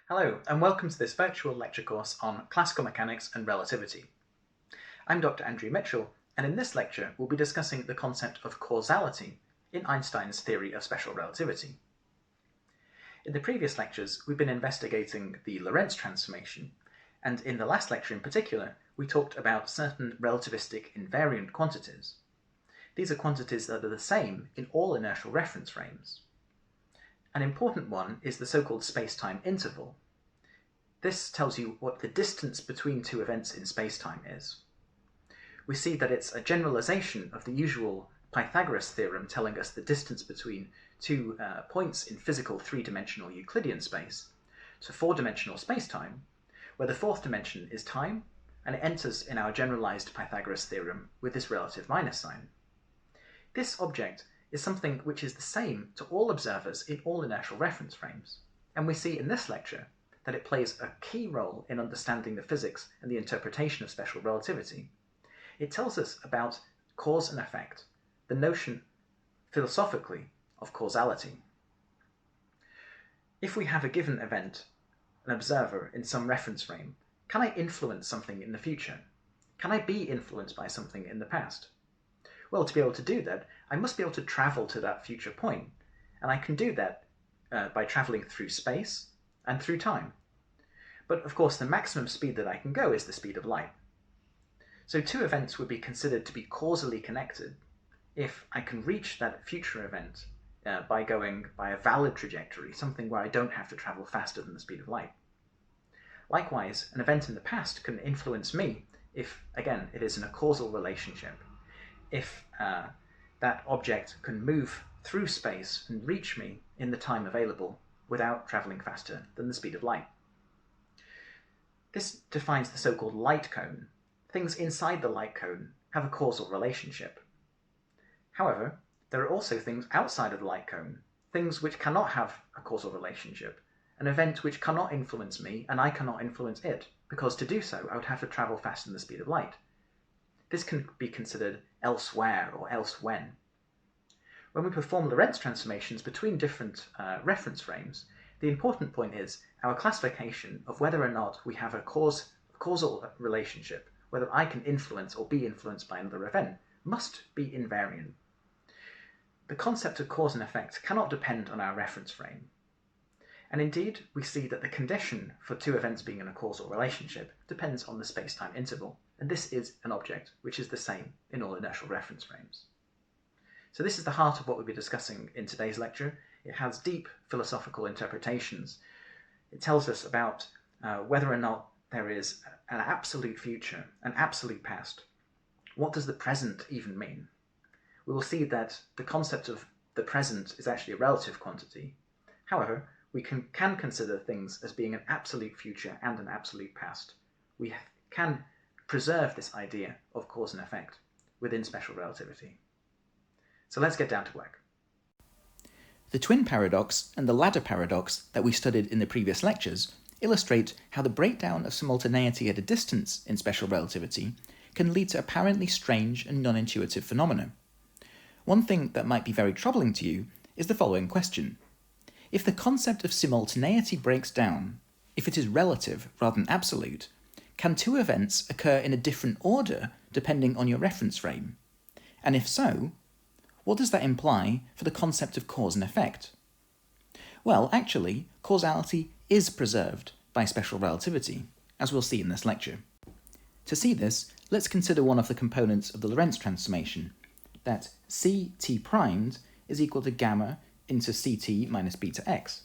Hello, and welcome to this virtual lecture course on Classical Mechanics and Relativity. I'm Dr. Andrew Mitchell, and in this lecture we'll be discussing the concept of causality in Einstein's theory of special relativity. In the previous lectures, we've been investigating the Lorentz transformation, and in the last lecture in particular, we talked about certain relativistic invariant quantities. These are quantities that are the same in all inertial reference frames. An important one is the so-called spacetime interval. This tells you what the distance between two events in spacetime is. We see that it's a generalization of the usual Pythagoras theorem telling us the distance between two points in physical three-dimensional Euclidean space to four-dimensional spacetime, where the fourth dimension is time, and it enters in our generalized Pythagoras theorem with this relative minus sign. This object is something which is the same to all observers in all inertial reference frames, and we see in this lecture that it plays a key role in understanding the physics and the interpretation of special relativity. It tells us about cause and effect, the notion, philosophically, of causality. If we have a given event, an observer in some reference frame, can I influence something in the future? Can I be influenced by something in the past? Well, to be able to do that, I must be able to travel to that future point, and I can do that by traveling through space and through time. But of course, the maximum speed that I can go is the speed of light. So two events would be considered to be causally connected if I can reach that future event by going by a valid trajectory, something where I don't have to travel faster than the speed of light. Likewise, an event in the past can influence me if, again, it is in a causal relationship. If that object can move through space and reach me in the time available without traveling faster than the speed of light. This defines the so-called light cone. Things inside the light cone have a causal relationship. However, there are also things outside of the light cone, things which cannot have a causal relationship, an event which cannot influence me and I cannot influence it, because to do so I would have to travel faster than the speed of light. This can be considered elsewhere or else when. When we perform Lorentz transformations between different reference frames, the important point is our classification of whether or not we have a causal relationship, whether I can influence or be influenced by another event, must be invariant. The concept of cause and effect cannot depend on our reference frame. And indeed, we see that the condition for two events being in a causal relationship depends on the spacetime interval, and this is an object which is the same in all inertial reference frames. So this is the heart of what we'll be discussing in today's lecture. It has deep philosophical interpretations. It tells us about whether or not there is an absolute future, an absolute past. What does the present even mean? We will see that the concept of the present is actually a relative quantity. However, we can consider things as being an absolute future and an absolute past. We can preserve this idea of cause and effect within special relativity. So let's get down to work. The twin paradox and the ladder paradox that we studied in the previous lectures illustrate how the breakdown of simultaneity at a distance in special relativity can lead to apparently strange and non-intuitive phenomena. One thing that might be very troubling to you is the following question. If the concept of simultaneity breaks down, if it is relative rather than absolute, can two events occur in a different order depending on your reference frame? And if so, what does that imply for the concept of cause and effect? Well, actually, causality is preserved by special relativity, as we'll see in this lecture. To see this, let's consider one of the components of the Lorentz transformation, that Ct primed is equal to gamma into Ct minus beta x,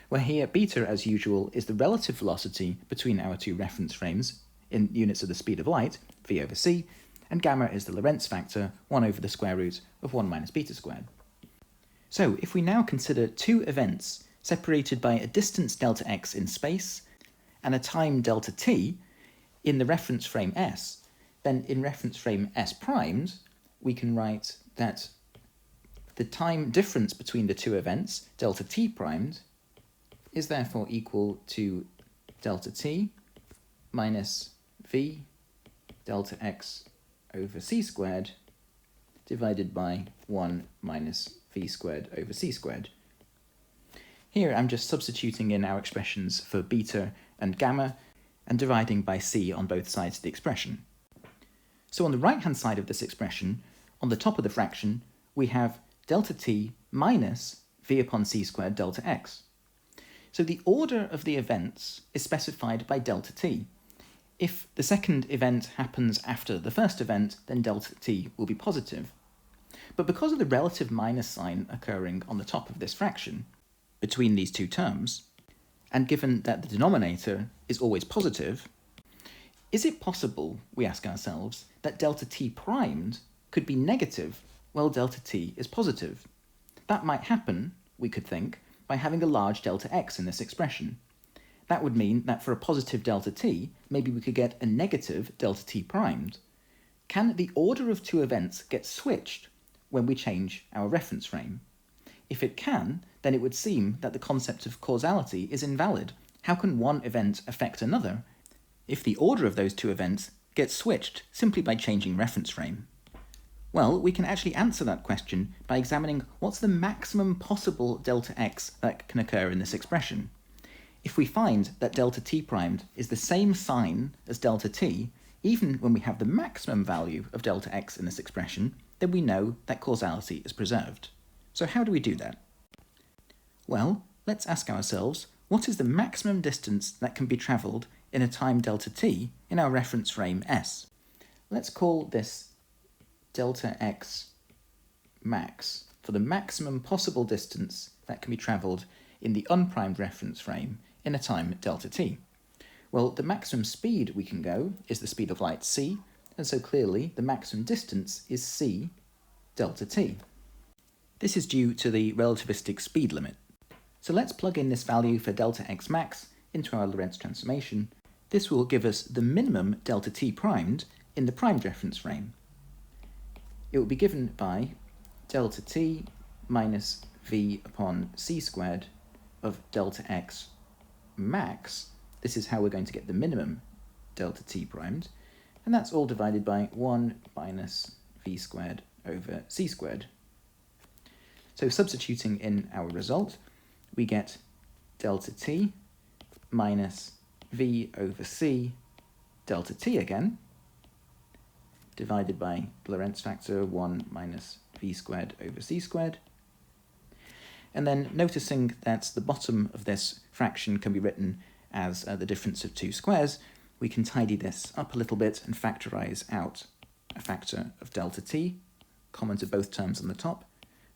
where here beta, as usual, is the relative velocity between our two reference frames in units of the speed of light, v over c, and gamma is the Lorentz factor, 1 over the square root of 1 minus beta squared. So if we now consider two events separated by a distance delta x in space and a time delta t in the reference frame S, then in reference frame S primed, we can write that the time difference between the two events, delta t primed, is therefore equal to delta t minus v delta x over c squared divided by 1 minus v squared over c squared. Here I'm just substituting in our expressions for beta and gamma and dividing by c on both sides of the expression. So on the right-hand side of this expression, on the top of the fraction, we have delta t minus v upon c squared delta x. So the order of the events is specified by delta t. If the second event happens after the first event, then delta t will be positive. But because of the relative minus sign occurring on the top of this fraction, between these two terms, and given that the denominator is always positive, is it possible, we ask ourselves, that delta t primed could be negative while delta t is positive? That might happen, we could think, by having a large delta x in this expression. That would mean that for a positive delta t, maybe we could get a negative delta t primed. Can the order of two events get switched when we change our reference frame? If it can, then it would seem that the concept of causality is invalid. How can one event affect another if the order of those two events gets switched simply by changing reference frame? Well, we can actually answer that question by examining what's the maximum possible delta x that can occur in this expression. If we find that delta t primed is the same sign as delta t, even when we have the maximum value of delta x in this expression, then we know that causality is preserved. So how do we do that? Well, let's ask ourselves, what is the maximum distance that can be travelled in a time delta t in our reference frame S? Let's call this delta x max for the maximum possible distance that can be travelled in the unprimed reference frame in a time delta t. Well, the maximum speed we can go is the speed of light c, and so clearly the maximum distance is c delta t. This is due to the relativistic speed limit. So let's plug in this value for delta x max into our Lorentz transformation. This will give us the minimum delta t primed in the primed reference frame. It will be given by delta t minus v upon c squared of delta x max. This is how we're going to get the minimum delta t primed, and that's all divided by 1 minus v squared over c squared. So substituting in our result, we get delta t minus v over c delta t again, divided by Lorentz factor 1 minus v squared over c squared. And then noticing that the bottom of this fraction can be written as the difference of two squares, we can tidy this up a little bit and factorize out a factor of delta t, common to both terms on the top,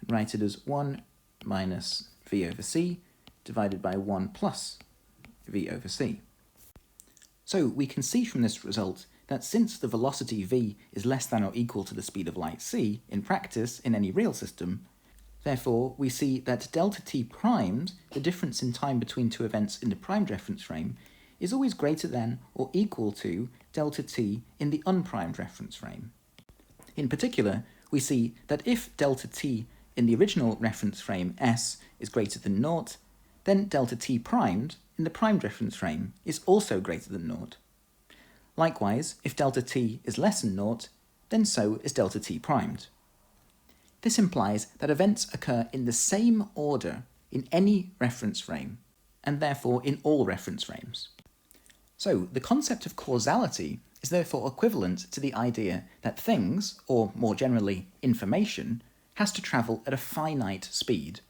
and write it as 1 minus v over c divided by 1 plus v over c. So we can see from this result that since the velocity v is less than or equal to the speed of light c in practice in any real system, therefore we see that delta t primed, the difference in time between two events in the primed reference frame, is always greater than or equal to delta t in the unprimed reference frame. In particular, we see that if delta t in the original reference frame S is greater than 0, then delta t primed in the primed reference frame is also greater than 0. Likewise, if delta t is less than 0, then so is delta t primed. This implies that events occur in the same order in any reference frame, and therefore in all reference frames. So the concept of causality is therefore equivalent to the idea that things, or more generally information, has to travel at a finite speed.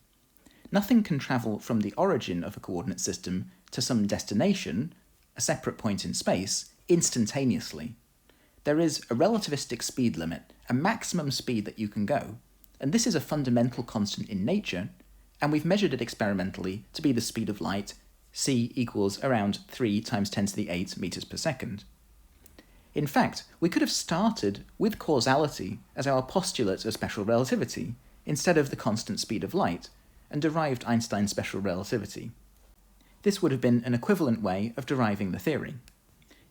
Nothing can travel from the origin of a coordinate system to some destination, a separate point in space, instantaneously. There is a relativistic speed limit, a maximum speed that you can go, and this is a fundamental constant in nature, and we've measured it experimentally to be the speed of light, c equals around 3 times 10 to the 8 meters per second. In fact, we could have started with causality as our postulate of special relativity, instead of the constant speed of light, and derived Einstein's special relativity. This would have been an equivalent way of deriving the theory.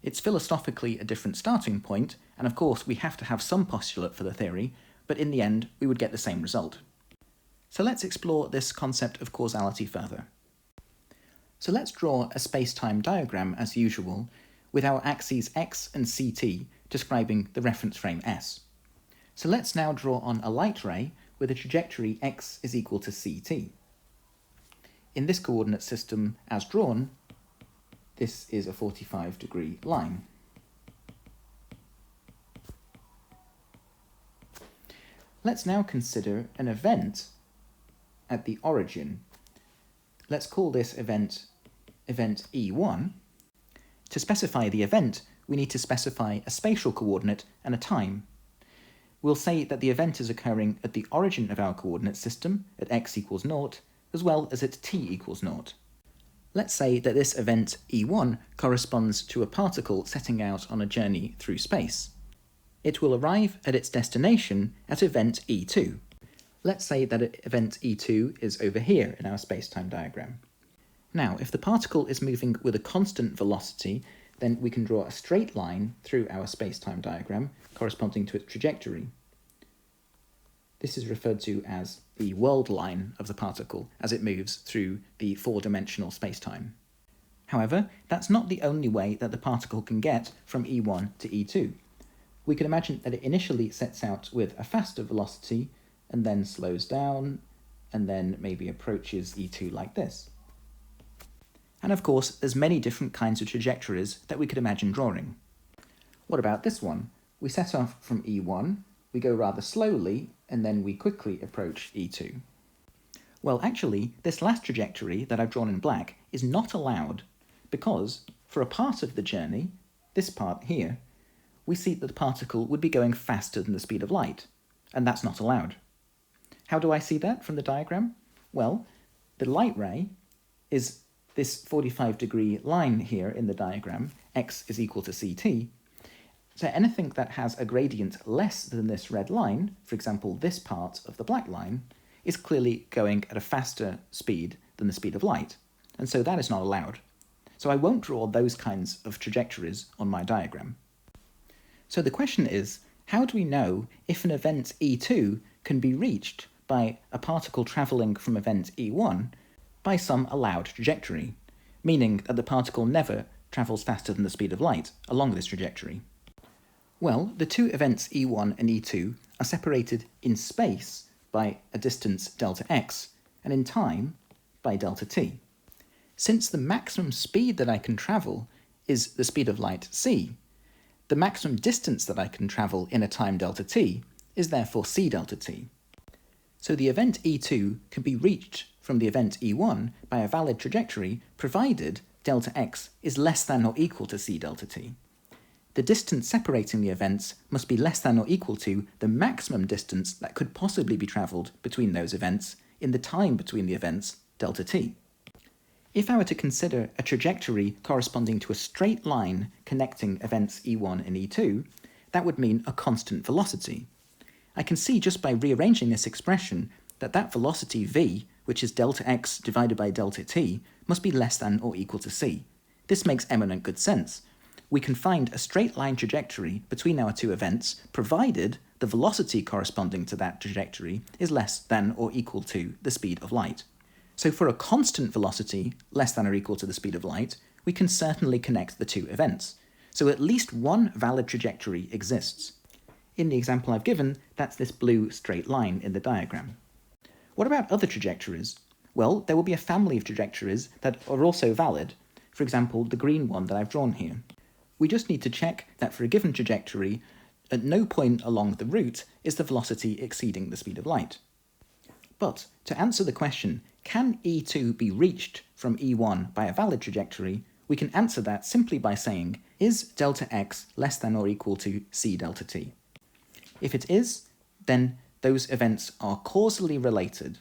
It's philosophically a different starting point, and of course we have to have some postulate for the theory, but in the end we would get the same result. So let's explore this concept of causality further. So let's draw a space-time diagram as usual, with our axes x and ct describing the reference frame S. So let's now draw on a light ray with a trajectory x is equal to ct. in this coordinate system as drawn, this is a 45-degree line. Let's now consider an event at the origin. Let's call this event E1. To specify the event, we need to specify a spatial coordinate and a time. We'll say that the event is occurring at the origin of our coordinate system, at x equals 0, as well as at t equals 0. Let's say that this event E1 corresponds to a particle setting out on a journey through space. It will arrive at its destination at event E2. Let's say that event E2 is over here in our spacetime diagram. Now, if the particle is moving with a constant velocity, then we can draw a straight line through our spacetime diagram corresponding to its trajectory. This is referred to as the world line of the particle as it moves through the four-dimensional spacetime. However, that's not the only way that the particle can get from E1 to E2. We can imagine that it initially sets out with a faster velocity and then slows down and then maybe approaches E2 like this. And of course, there's many different kinds of trajectories that we could imagine drawing. What about this one? We set off from E1, we go rather slowly, and then we quickly approach E2. Well, actually, this last trajectory that I've drawn in black is not allowed because for a part of the journey, this part here, we see that the particle would be going faster than the speed of light, and that's not allowed. How do I see that from the diagram? Well, the light ray is this 45-degree line here in the diagram, x is equal to ct. So anything that has a gradient less than this red line, for example this part of the black line, is clearly going at a faster speed than the speed of light, and so that is not allowed. So I won't draw those kinds of trajectories on my diagram. So the question is, how do we know if an event E2 can be reached by a particle travelling from event E1 by some allowed trajectory, meaning that the particle never travels faster than the speed of light along this trajectory? Well, the two events E1 and E2 are separated in space by a distance delta x, and in time by delta t. Since the maximum speed that I can travel is the speed of light c, the maximum distance that I can travel in a time delta t is therefore c delta t. So the event E2 can be reached from the event E1 by a valid trajectory provided delta x is less than or equal to c delta t. The distance separating the events must be less than or equal to the maximum distance that could possibly be travelled between those events in the time between the events, delta t. If I were to consider a trajectory corresponding to a straight line connecting events E1 and E2, that would mean a constant velocity. I can see just by rearranging this expression that that velocity v, which is delta x divided by delta t, must be less than or equal to c. This makes eminent good sense. We can find a straight line trajectory between our two events, provided the velocity corresponding to that trajectory is less than or equal to the speed of light. So for a constant velocity, less than or equal to the speed of light, we can certainly connect the two events. So at least one valid trajectory exists. In the example I've given, that's this blue straight line in the diagram. What about other trajectories? Well, there will be a family of trajectories that are also valid. For example, the green one that I've drawn here. We just need to check that for a given trajectory, at no point along the route is the velocity exceeding the speed of light. But to answer the question, can E2 be reached from E1 by a valid trajectory, we can answer that simply by saying, is delta x less than or equal to c delta t? If it is, then those events are causally related.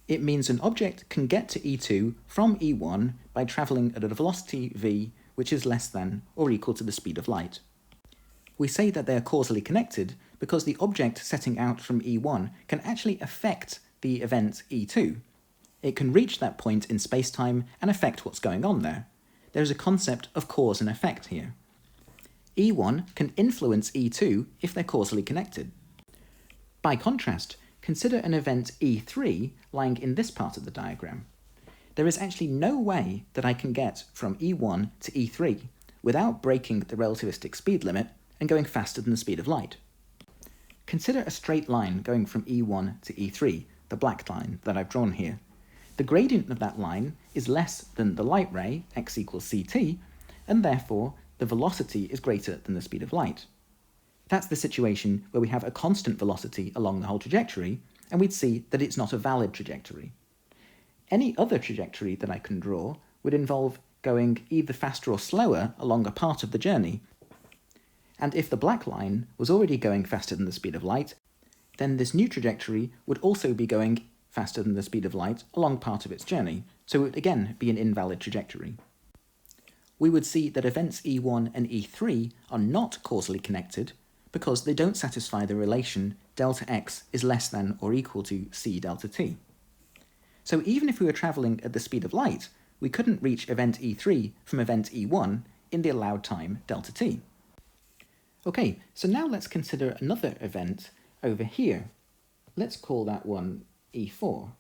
It means an object can get to E2 from E1 by travelling at a velocity v which is less than or equal to the speed of light. We say that they are causally connected because the object setting out from E1 can actually affect the event E2. It can reach that point in space-time and affect what's going on there. There is a concept of cause and effect here. E1 can influence E2 if they're causally connected. By contrast, consider an event E3 lying in this part of the diagram. There is actually no way that I can get from E1 to E3 without breaking the relativistic speed limit and going faster than the speed of light. Consider a straight line going from E1 to E3, the black line that I've drawn here. the gradient of that line is less than the light ray, x equals ct, and therefore the velocity is greater than the speed of light. That's the situation where we have a constant velocity along the whole trajectory, and we'd see that it's not a valid trajectory. Any other trajectory that I can draw would involve going either faster or slower along a part of the journey, and if the black line was already going faster than the speed of light, then this new trajectory would also be going faster than the speed of light along part of its journey, so it would again be an invalid trajectory. We would see that events E1 and E3 are not causally connected because they don't satisfy the relation delta x is less than or equal to c delta t. So even if we were travelling at the speed of light, we couldn't reach event E3 from event E1 in the allowed time delta t. Okay, so now let's consider another event over here. Let's call that one E4.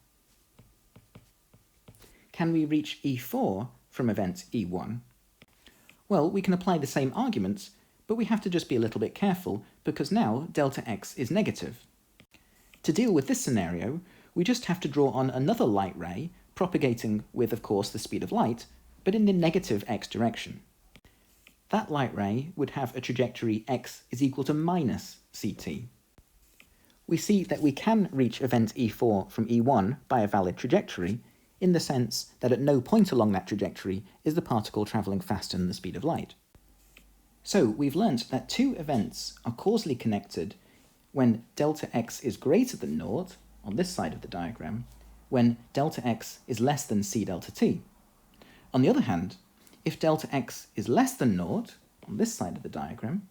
Can we reach E4 from event E1? Well, we can apply the same arguments, but we have to just be a little bit careful because now delta x is negative. To deal with this scenario, we just have to draw on another light ray, propagating with, of course, the speed of light, but in the negative x direction. That light ray would have a trajectory x is equal to minus ct. We see that we can reach event E4 from E1 by a valid trajectory, in the sense that at no point along that trajectory is the particle travelling faster than the speed of light. So we've learnt that two events are causally connected when delta x is greater than naught, on this side of the diagram, when delta x is less than c delta t. On the other hand, if delta x is less than naught, on this side of the diagram,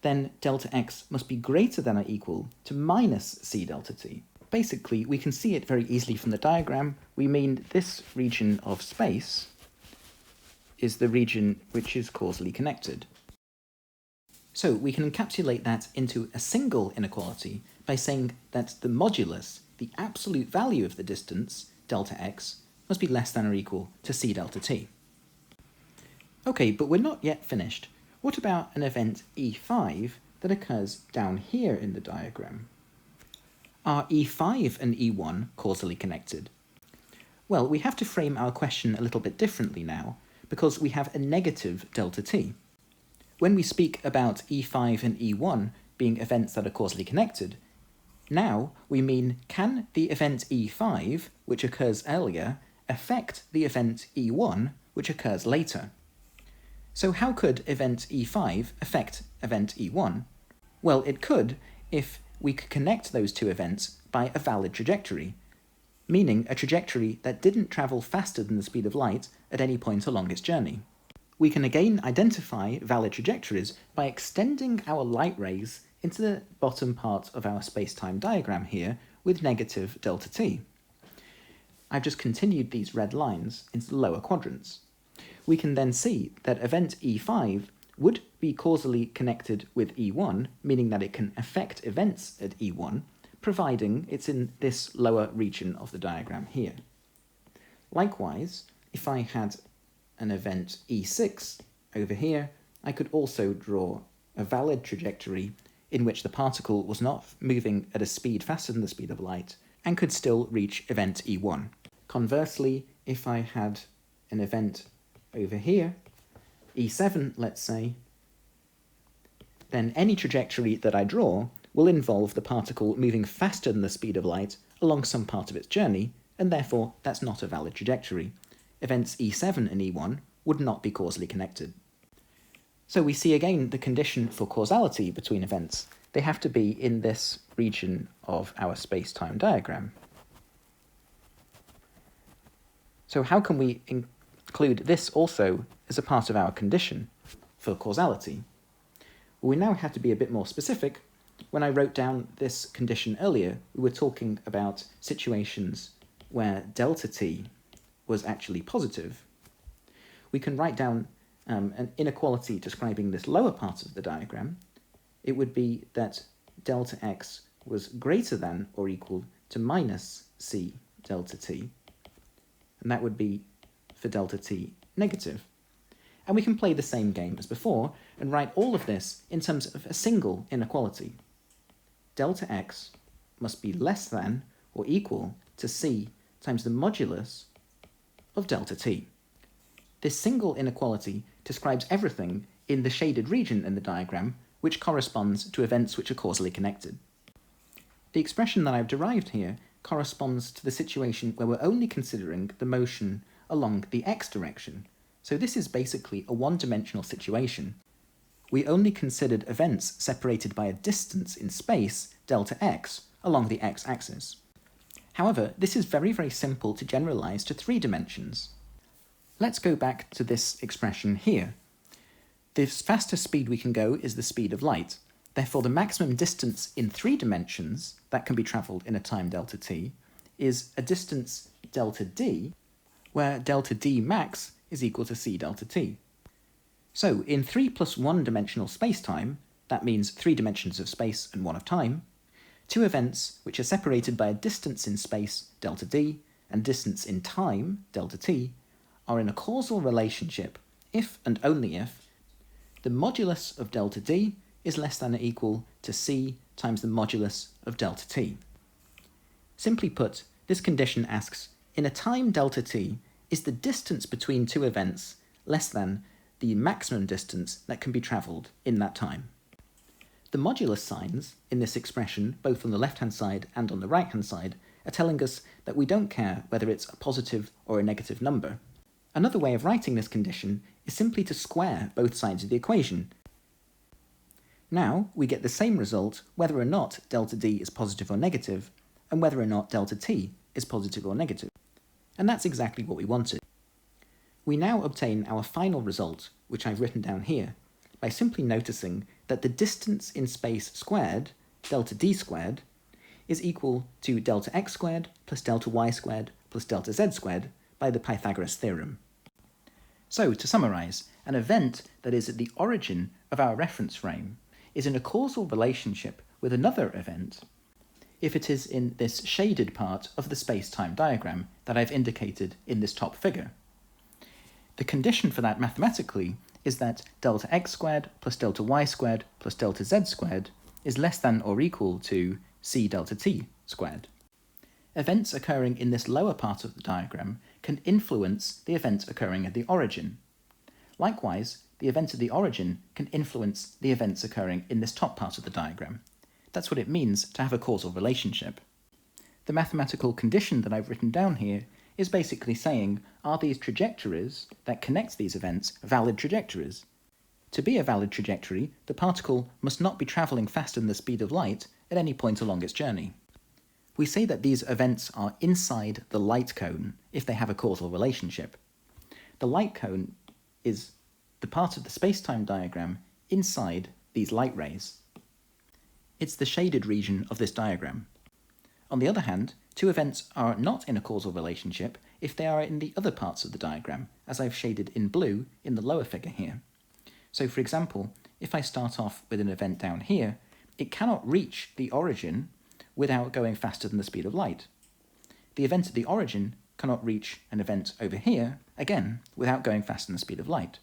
then delta x must be greater than or equal to minus c delta t. Basically, we can see it very easily from the diagram. We mean this region of space is the region which is causally connected. So we can encapsulate that into a single inequality by saying that the modulus, the absolute value of the distance, delta x, must be less than or equal to c delta t. Okay, but we're not yet finished. What about an event E5 that occurs down here in the diagram? Are E5 and E1 causally connected? Well, we have to frame our question a little bit differently now, because we have a negative delta t. When we speak about E5 and E1 being events that are causally connected, now we mean, can the event E5, which occurs earlier, affect the event E1, which occurs later? So how could event E5 affect event E1? Well, it could if we could connect those two events by a valid trajectory, meaning a trajectory that didn't travel faster than the speed of light at any point along its journey. We can again identify valid trajectories by extending our light rays into the bottom part of our space-time diagram here with negative delta t. I've just continued these red lines into the lower quadrants. We can then see that event E5 would be causally connected with E1, meaning that it can affect events at E1, providing it's in this lower region of the diagram here. Likewise, if I had an event E6 over here, I could also draw a valid trajectory in which the particle was not moving at a speed faster than the speed of light and could still reach event E1. Conversely, if I had an event over here, E7, let's say, then any trajectory that I draw will involve the particle moving faster than the speed of light along some part of its journey, and therefore that's not a valid trajectory. Events E7 and E1 would not be causally connected. So we see again the condition for causality between events. They have to be in this region of our space-time diagram. So how can we include this also as a part of our condition for causality? Well, we now have to be a bit more specific. When I wrote down this condition earlier, we were talking about situations where delta t was actually positive. We can write down an inequality describing this lower part of the diagram. It would be that delta x was greater than or equal to minus c delta t, and that would be for delta t negative. And we can play the same game as before and write all of this in terms of a single inequality. Delta x must be less than or equal to c times the modulus of delta t. This single inequality describes everything in the shaded region in the diagram, which corresponds to events which are causally connected. The expression that I've derived here corresponds to the situation where we're only considering the motion along the x direction. So this is basically a one-dimensional situation. We only considered events separated by a distance in space, delta x, along the x-axis. However, this is very, very simple to generalize to 3 dimensions. Let's go back to this expression here. The fastest speed we can go is the speed of light. Therefore, the maximum distance in 3 dimensions that can be travelled in a time delta t is a distance delta d, where delta d max is equal to c delta t. So, in 3 plus 1 dimensional spacetime, that means 3 dimensions of space and 1 of time, 2 events which are separated by a distance in space, delta d, and distance in time, delta t, are in a causal relationship if and only if the modulus of delta d is less than or equal to c times the modulus of delta t. Simply put, this condition asks, in a time delta t, is the distance between 2 events less than the maximum distance that can be travelled in that time? The modulus signs in this expression, both on the left-hand side and on the right-hand side, are telling us that we don't care whether it's a positive or a negative number. Another way of writing this condition is simply to square both sides of the equation. Now we get the same result whether or not delta d is positive or negative, and whether or not delta t is positive or negative. And that's exactly what we wanted. We now obtain our final result, which I've written down here, by simply noticing that the distance in space squared, delta d squared, is equal to delta x squared plus delta y squared plus delta z squared by the Pythagoras theorem. So, to summarise, an event that is at the origin of our reference frame is in a causal relationship with another event if it is in this shaded part of the space-time diagram that I've indicated in this top figure. The condition for that mathematically is that delta x squared plus delta y squared plus delta z squared is less than or equal to c delta t squared. Events occurring in this lower part of the diagram can influence the event occurring at the origin. Likewise, the event at the origin can influence the events occurring in this top part of the diagram. That's what it means to have a causal relationship. The mathematical condition that I've written down here is basically saying, are these trajectories that connect these events valid trajectories? To be a valid trajectory, the particle must not be travelling faster than the speed of light at any point along its journey. We say that these events are inside the light cone if they have a causal relationship. The light cone is the part of the space-time diagram inside these light rays. It's the shaded region of this diagram. On the other hand, 2 events are not in a causal relationship if they are in the other parts of the diagram, as I've shaded in blue in the lower figure here. So for example, if I start off with an event down here, it cannot reach the origin without going faster than the speed of light. The event at the origin cannot reach an event over here, again, without going faster than the speed of light.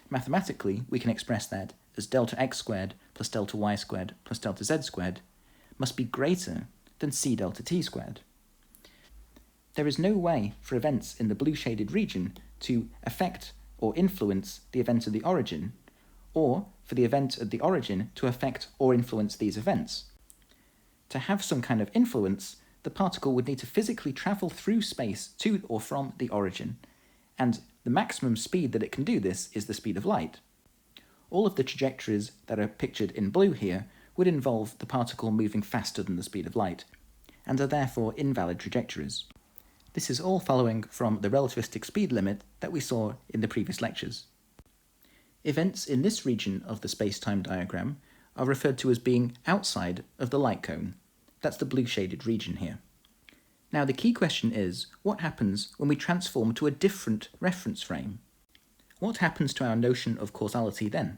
Mathematically, we can express that as delta x squared plus delta y squared plus delta z squared must be greater than c delta t squared. There is no way for events in the blue shaded region to affect or influence the event at the origin, or for the event at the origin to affect or influence these events. To have some kind of influence, the particle would need to physically travel through space to or from the origin, and the maximum speed that it can do this is the speed of light. All of the trajectories that are pictured in blue here would involve the particle moving faster than the speed of light, and are therefore invalid trajectories. This is all following from the relativistic speed limit that we saw in the previous lectures. Events in this region of the space-time diagram are referred to as being outside of the light cone. That's the blue shaded region here. Now the key question is, what happens when we transform to a different reference frame? What happens to our notion of causality then?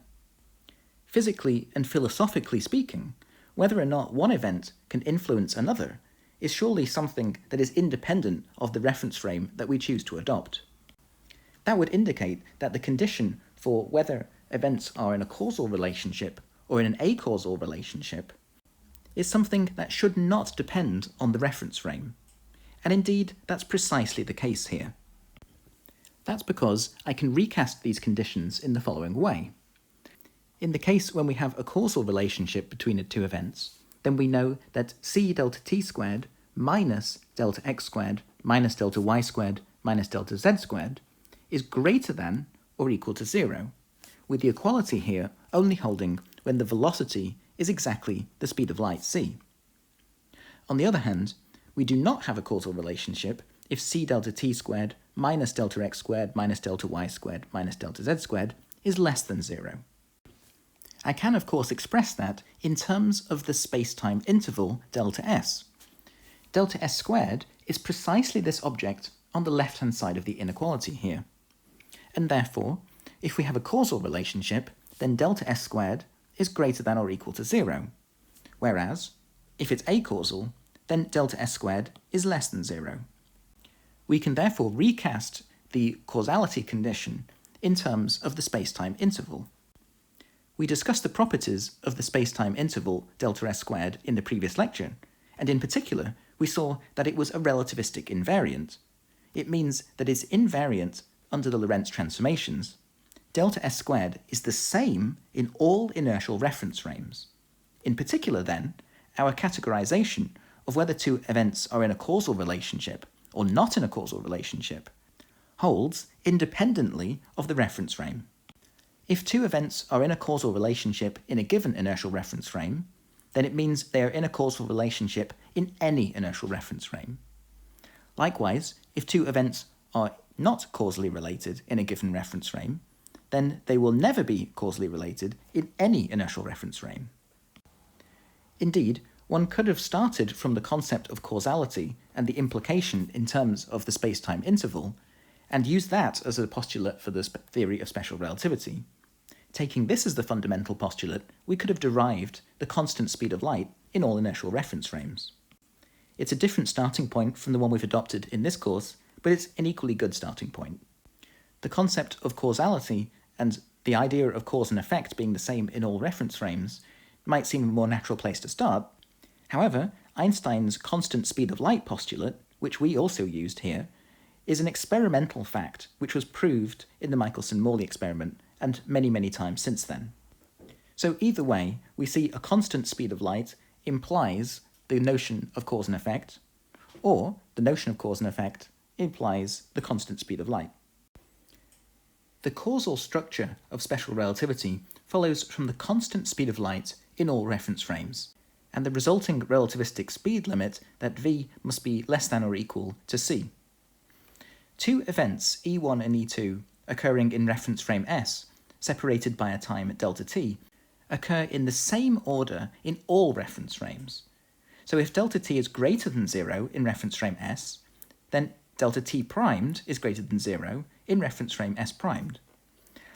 Physically and philosophically speaking, whether or not one event can influence another is surely something that is independent of the reference frame that we choose to adopt. That would indicate that the condition for whether events are in a causal relationship or in an acausal relationship is something that should not depend on the reference frame. and indeed that's precisely the case here. That's because I can recast these conditions in the following way. In the case when we have a causal relationship between the two events, then we know that c delta t squared minus delta x squared minus delta y squared minus delta z squared is greater than or equal to 0, with the equality here only holding when the velocity is exactly the speed of light c. On the other hand, we do not have a causal relationship if c delta t squared minus delta x squared minus delta y squared minus delta z squared is less than 0. I can of course express that in terms of the space-time interval delta s. Delta s squared is precisely this object on the left-hand side of the inequality here. And therefore, if we have a causal relationship, then delta s squared is greater than or equal to 0, whereas, if it's acausal, then delta s squared is less than 0. We can therefore recast the causality condition in terms of the space-time interval. We discussed the properties of the space-time interval delta s squared in the previous lecture, and in particular, we saw that it was a relativistic invariant. It means that it's invariant under the Lorentz transformations. Delta s squared is the same in all inertial reference frames. In particular, then, our categorization of whether two events are in a causal relationship or not in a causal relationship holds independently of the reference frame. If two events are in a causal relationship in a given inertial reference frame, then it means they are in a causal relationship in any inertial reference frame. Likewise, if two events are not causally related in a given reference frame, then they will never be causally related in any inertial reference frame. Indeed, one could have started from the concept of causality and the implication in terms of the space-time interval, and used that as a postulate for the theory of special relativity. Taking this as the fundamental postulate, we could have derived the constant speed of light in all inertial reference frames. It's a different starting point from the one we've adopted in this course, but it's an equally good starting point. The concept of causality and the idea of cause and effect being the same in all reference frames might seem a more natural place to start. However, Einstein's constant speed of light postulate, which we also used here, is an experimental fact which was proved in the Michelson-Morley experiment and many, many times since then. So either way, we see a constant speed of light implies the notion of cause and effect, or the notion of cause and effect implies the constant speed of light. The causal structure of special relativity follows from the constant speed of light in all reference frames, and the resulting relativistic speed limit that v must be less than or equal to c. Two events, E1 and E2, occurring in reference frame S, separated by a time at delta t, occur in the same order in all reference frames. So if delta t is greater than 0 in reference frame S, then delta t primed is greater than 0 in reference frame S primed.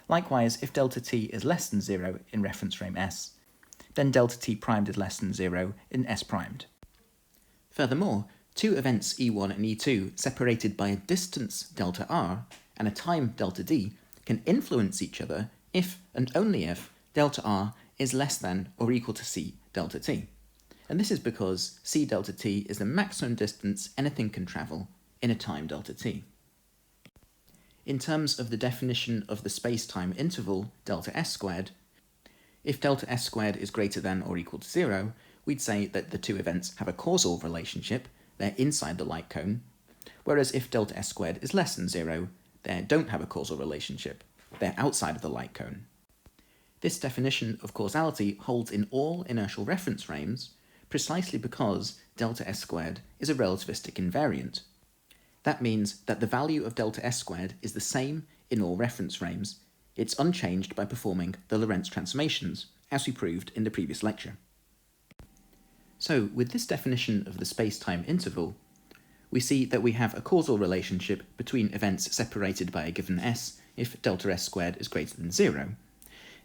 Likewise, if delta t is less than 0 in reference frame S, then delta t primed is less than 0 in S primed. Furthermore, two events E1 and E2 separated by a distance delta r and a time delta d can influence each other if and only if delta r is less than or equal to c delta t. And this is because c delta t is the maximum distance anything can travel in a time delta t. In terms of the definition of the space-time interval delta s squared, if delta s squared is greater than or equal to 0, we'd say that the two events have a causal relationship, they're inside the light cone, whereas if delta s squared is less than 0, they don't have a causal relationship, they're outside of the light cone. This definition of causality holds in all inertial reference frames precisely because delta s squared is a relativistic invariant. That means that the value of delta s squared is the same in all reference frames. It's unchanged by performing the Lorentz transformations, as we proved in the previous lecture. So, with this definition of the space-time interval, we see that we have a causal relationship between events separated by a given s if delta s squared is greater than 0.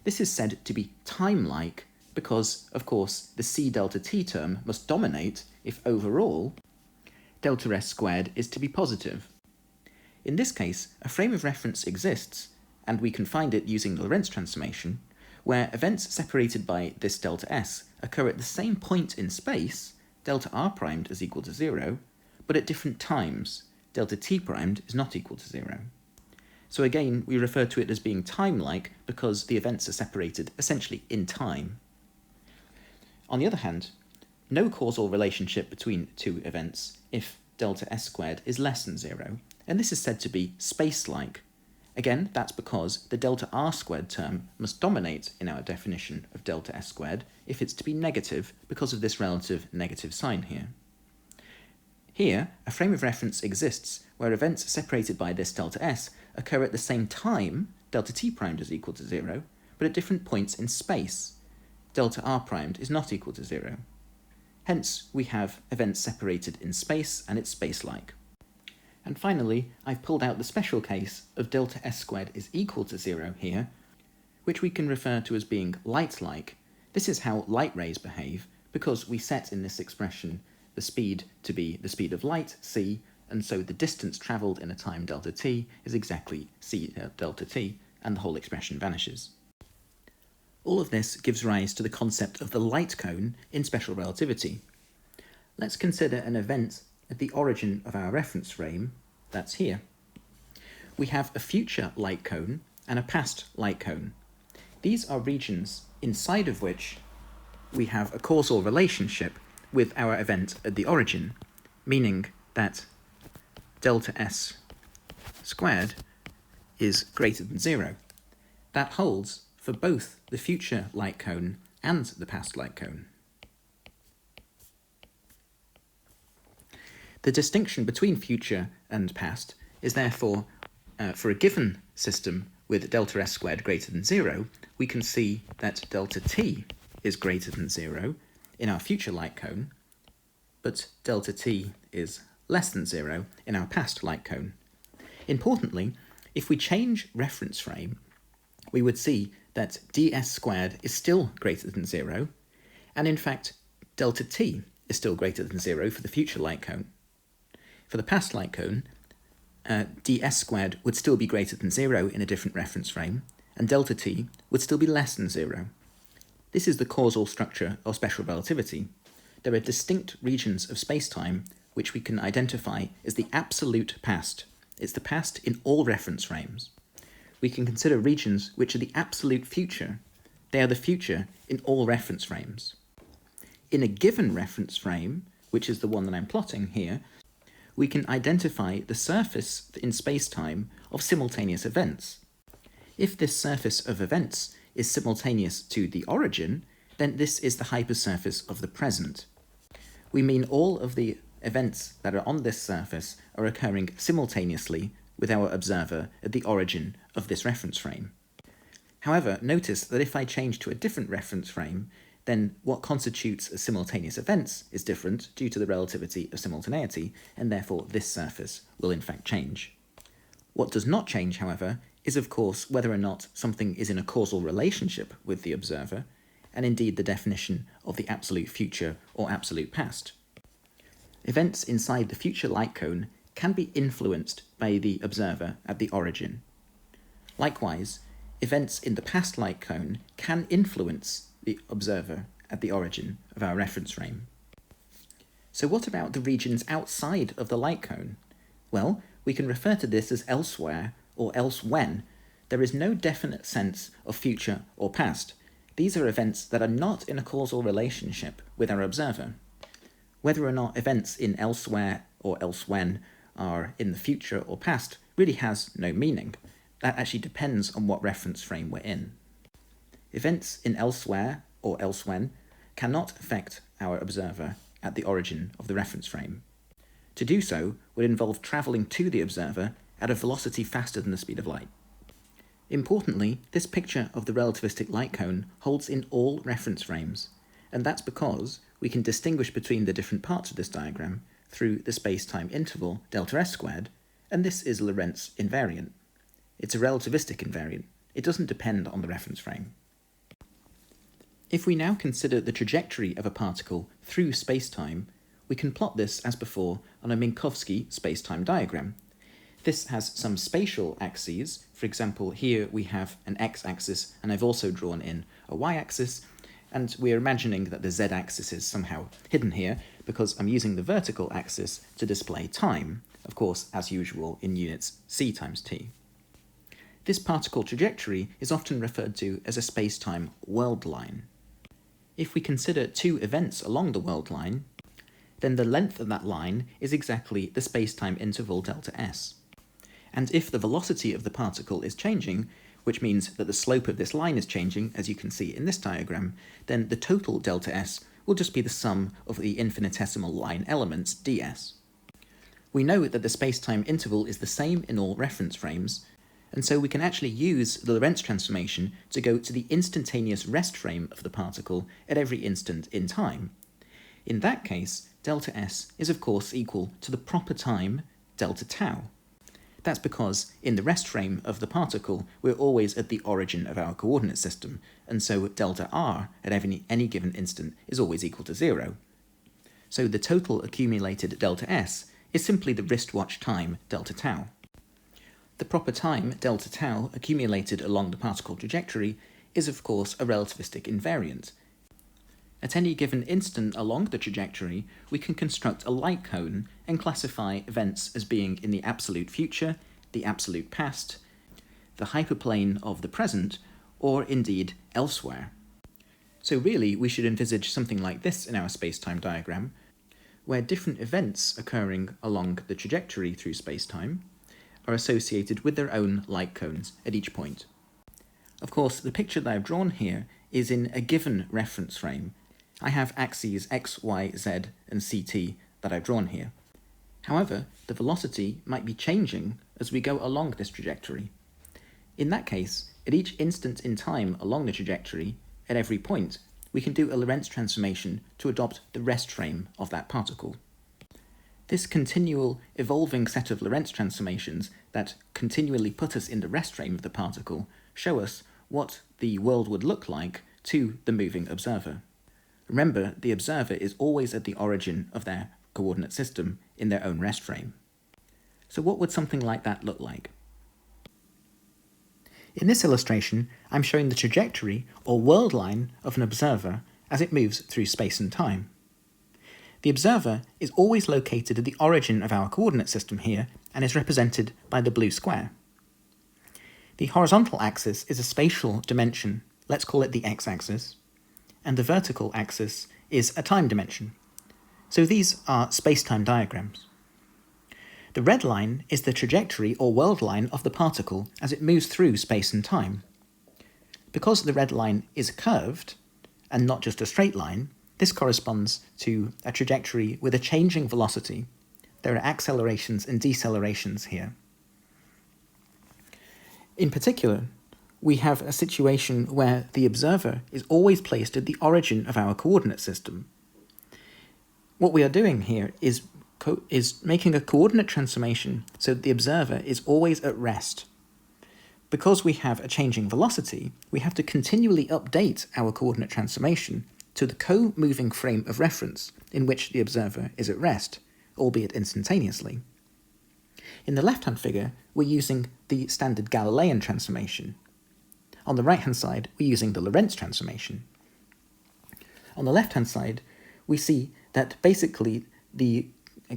This is said to be time-like because, of course, the c delta t term must dominate if overall delta s squared is to be positive. In this case, a frame of reference exists, and we can find it using the Lorentz transformation, where events separated by this delta s occur at the same point in space, delta r primed is equal to 0, but at different times, delta t primed is not equal to 0. So again, we refer to it as being time-like because the events are separated essentially in time. On the other hand, no causal relationship between two events if delta s squared is less than 0, and this is said to be space-like. Again, that's because the delta r squared term must dominate in our definition of delta s squared if it's to be negative because of this relative negative sign here. Here, a frame of reference exists where events separated by this delta s occur at the same time, delta t primed is equal to 0, but at different points in space, delta r primed is not equal to 0. Hence, we have events separated in space and it's space-like. And finally, I've pulled out the special case of delta s squared is equal to 0 here, which we can refer to as being light-like. This is how light rays behave, because we set in this expression the speed to be the speed of light, c, and so the distance travelled in a time delta t is exactly c delta t, and the whole expression vanishes. All of this gives rise to the concept of the light cone in special relativity. Let's consider an event at the origin of our reference frame, that's here. We have a future light cone and a past light cone. These are regions inside of which we have a causal relationship with our event at the origin, meaning that delta s squared is greater than 0. That holds for both the future light cone and the past light cone. The distinction between future and past is therefore, for a given system with delta s squared greater than 0, we can see that delta t is greater than 0 in our future light cone, but delta t is less than 0 in our past light cone. Importantly, if we change reference frame, we would see that ds squared is still greater than 0, and in fact, delta t is still greater than 0 for the future light cone. For the past light cone, ds squared would still be greater than 0 in a different reference frame, and delta t would still be less than 0. This is the causal structure of special relativity. There are distinct regions of spacetime which we can identify as the absolute past. It's the past in all reference frames. We can consider regions which are the absolute future. They are the future in all reference frames. In a given reference frame, which is the one that I'm plotting here, we can identify the surface in spacetime of simultaneous events. If this surface of events is simultaneous to the origin, then this is the hypersurface of the present. We mean all of the events that are on this surface are occurring simultaneously with our observer at the origin of this reference frame. However, notice that if I change to a different reference frame, then what constitutes as simultaneous events is different due to the relativity of simultaneity, and therefore this surface will in fact change. What does not change, however, is of course whether or not something is in a causal relationship with the observer, and indeed the definition of the absolute future or absolute past. Events inside the future light cone can be influenced by the observer at the origin. Likewise, events in the past light cone can influence the observer at the origin of our reference frame. So what about the regions outside of the light cone? Well, we can refer to this as elsewhere or else when. There is no definite sense of future or past. These are events that are not in a causal relationship with our observer. Whether or not events in elsewhere or else when are in the future or past really has no meaning. That actually depends on what reference frame we're in. Events in elsewhere or else when cannot affect our observer at the origin of the reference frame. To do so would involve travelling to the observer at a velocity faster than the speed of light. Importantly, this picture of the relativistic light cone holds in all reference frames, and that's because we can distinguish between the different parts of this diagram through the space-time interval delta s squared, and this is Lorentz invariant. It's a relativistic invariant. It doesn't depend on the reference frame. If we now consider the trajectory of a particle through spacetime, we can plot this as before on a Minkowski spacetime diagram. This has some spatial axes. For example, here we have an x-axis, and I've also drawn in a y-axis, and we're imagining that the z-axis is somehow hidden here, because I'm using the vertical axis to display time, of course, as usual in units c times t. This particle trajectory is often referred to as a space-time world line. If we consider two events along the world line, then the length of that line is exactly the space-time interval delta s. And if the velocity of the particle is changing, which means that the slope of this line is changing, as you can see in this diagram, then the total delta s will just be the sum of the infinitesimal line elements ds. We know that the space-time interval is the same in all reference frames, and so we can actually use the Lorentz transformation to go to the instantaneous rest frame of the particle at every instant in time. In that case, delta s is of course equal to the proper time delta tau. That's because in the rest frame of the particle, we're always at the origin of our coordinate system, and so delta r at any given instant is always equal to 0. So the total accumulated delta s is simply the wristwatch time delta tau. The proper time delta tau accumulated along the particle trajectory is of course a relativistic invariant. At any given instant along the trajectory, we can construct a light cone and classify events as being in the absolute future, the absolute past, the hyperplane of the present, or indeed elsewhere. So really, we should envisage something like this in our space-time diagram, where different events occurring along the trajectory through space-time are associated with their own light cones at each point. Of course, the picture that I've drawn here is in a given reference frame. I have axes x, y, z, and ct that I've drawn here. However, the velocity might be changing as we go along this trajectory. In that case, at each instant in time along the trajectory, at every point, we can do a Lorentz transformation to adopt the rest frame of that particle. This continual evolving set of Lorentz transformations that continually put us in the rest frame of the particle show us what the world would look like to the moving observer. Remember, the observer is always at the origin of their coordinate system in their own rest frame. So what would something like that look like? In this illustration, I'm showing the trajectory or world line of an observer as it moves through space and time. The observer is always located at the origin of our coordinate system here and is represented by the blue square. The horizontal axis is a spatial dimension, let's call it the x-axis, and the vertical axis is a time dimension. So these are space-time diagrams. The red line is the trajectory or world line of the particle as it moves through space and time. Because the red line is curved, and not just a straight line, this corresponds to a trajectory with a changing velocity. There are accelerations and decelerations here. In particular, we have a situation where the observer is always placed at the origin of our coordinate system. What we are doing here is making a coordinate transformation so that the observer is always at rest. Because we have a changing velocity, we have to continually update our coordinate transformation to the co-moving frame of reference in which the observer is at rest, albeit instantaneously. In the left-hand figure, we're using the standard Galilean transformation. On the right-hand side, we're using the Lorentz transformation. On the left-hand side, we see that basically the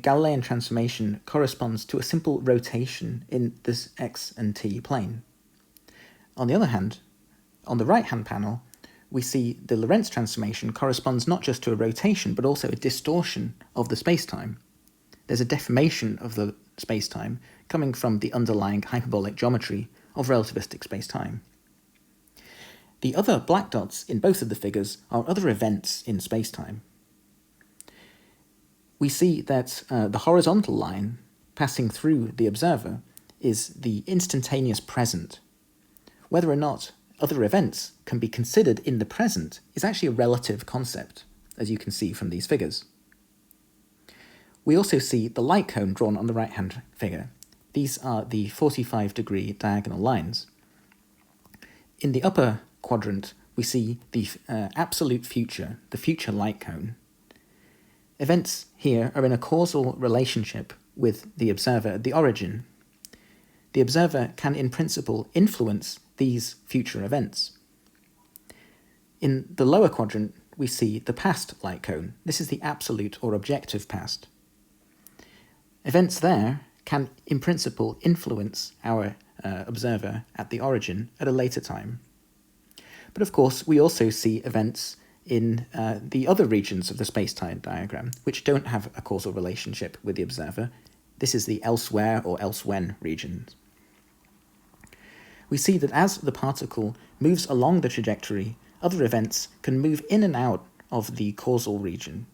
Galilean transformation corresponds to a simple rotation in this x and t plane. On the other hand, on the right-hand panel, we see the Lorentz transformation corresponds not just to a rotation, but also a distortion of the spacetime. There's a deformation of the spacetime coming from the underlying hyperbolic geometry of relativistic spacetime. The other black dots in both of the figures are other events in spacetime. We see that the horizontal line passing through the observer is the instantaneous present. Whether or not other events can be considered in the present is actually a relative concept, as you can see from these figures. We also see the light cone drawn on the right-hand figure. These are the 45-degree diagonal lines. In the upper quadrant, we see the absolute future, the future light cone. Events here are in a causal relationship with the observer at the origin. The observer can, in principle, influence these future events. In the lower quadrant, we see the past light cone. This is the absolute or objective past. Events there can, in principle, influence our observer at the origin at a later time. But of course, we also see events in the other regions of the spacetime diagram, which don't have a causal relationship with the observer. This is the elsewhere or elsewhen regions. We see that as the particle moves along the trajectory, other events can move in and out of the causal region.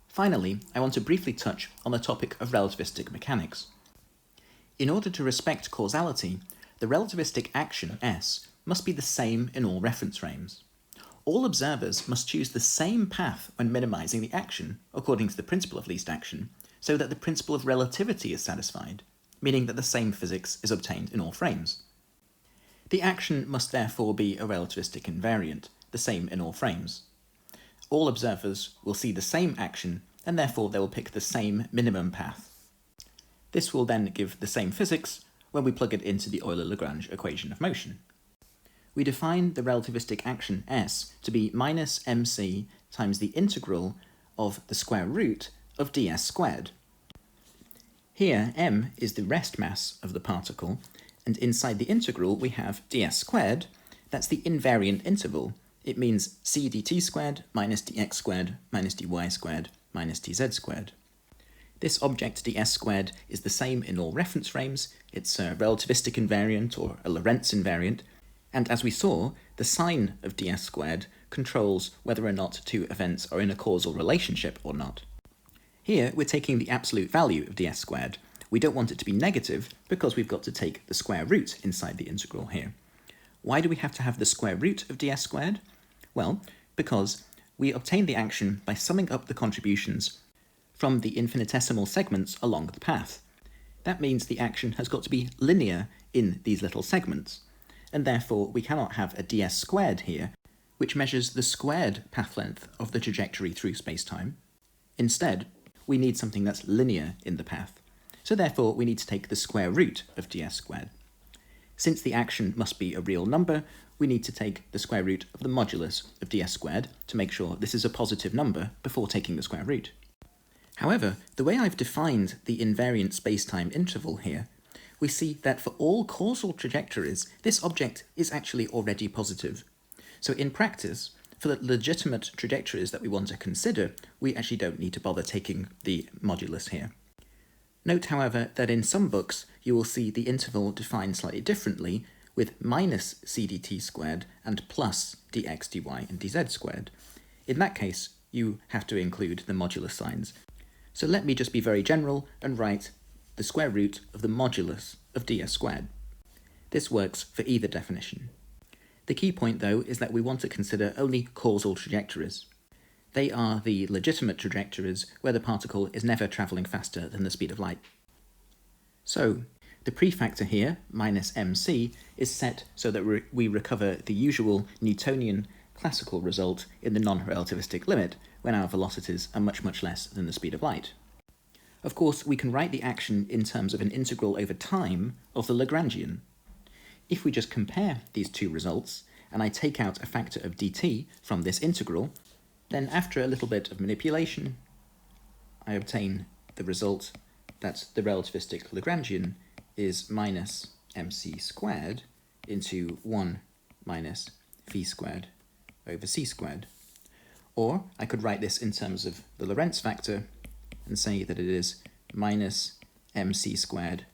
Finally, I want to briefly touch on the topic of relativistic mechanics. In order to respect causality, the relativistic action S must be the same in all reference frames. All observers must choose the same path when minimizing the action, according to the principle of least action, so that the principle of relativity is satisfied, meaning that the same physics is obtained in all frames. The action must therefore be a relativistic invariant, the same in all frames. All observers will see the same action, and therefore they will pick the same minimum path. This will then give the same physics when we plug it into the Euler-Lagrange equation of motion. We define the relativistic action S to be minus mc times the integral of the square root of ds squared. Here m is the rest mass of the particle, and inside the integral we have ds squared. That's the invariant interval. It means c dt squared minus dx squared minus dy squared minus dz squared. This object ds squared is the same in all reference frames. It's a relativistic invariant or a Lorentz invariant, and as we saw, the sign of ds squared controls whether or not two events are in a causal relationship or not. Here we're taking the absolute value of ds squared. We don't want it to be negative because we've got to take the square root inside the integral here. Why do we have to have the square root of ds squared? Well, because we obtain the action by summing up the contributions from the infinitesimal segments along the path. That means the action has got to be linear in these little segments, and therefore we cannot have a ds squared here, which measures the squared path length of the trajectory through spacetime. Instead, we need something that's linear in the path, so therefore we need to take the square root of ds squared. Since the action must be a real number, we need to take the square root of the modulus of ds squared to make sure this is a positive number before taking the square root. However, the way I've defined the invariant spacetime interval here, we see that for all causal trajectories, this object is actually already positive. So in practice, for the legitimate trajectories that we want to consider, we actually don't need to bother taking the modulus here. Note, however, that in some books you will see the interval defined slightly differently, with minus c dt squared and plus dx dy and dz squared. In that case, you have to include the modulus signs. So let me just be very general and write the square root of the modulus of ds squared. This works for either definition. The key point, though, is that we want to consider only causal trajectories. They are the legitimate trajectories where the particle is never travelling faster than the speed of light. So, the prefactor here, minus mc, is set so that we recover the usual Newtonian classical result in the non-relativistic limit when our velocities are much, much less than the speed of light. Of course, we can write the action in terms of an integral over time of the Lagrangian. If we just compare these two results, and I take out a factor of dt from this integral, then after a little bit of manipulation, I obtain the result that the relativistic Lagrangian is minus mc squared into 1 minus v squared over c squared. Or I could write this in terms of the Lorentz factor and say that it is minus mc squared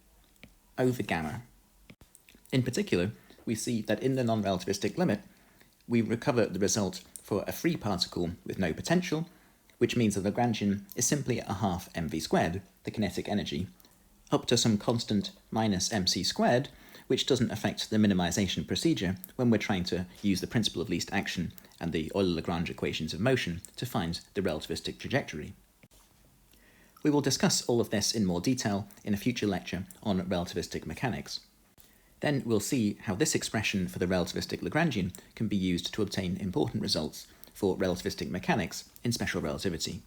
over gamma. In particular, we see that in the non-relativistic limit, we recover the result for a free particle with no potential, which means the Lagrangian is simply a half mv squared, the kinetic energy, up to some constant minus mc squared, which doesn't affect the minimization procedure when we're trying to use the principle of least action and the Euler-Lagrange equations of motion to find the relativistic trajectory. We will discuss all of this in more detail in a future lecture on relativistic mechanics. Then we'll see how this expression for the relativistic Lagrangian can be used to obtain important results for relativistic mechanics in special relativity.